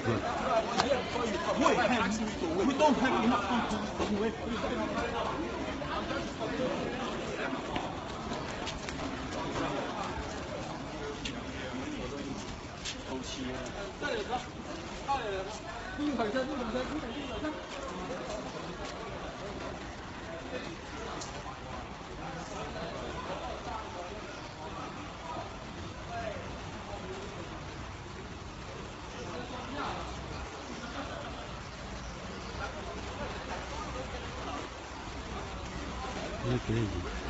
We don't have enough time to wait. 偷袭啊！这里了，这里了，地板上，地板上，地板上。那可以。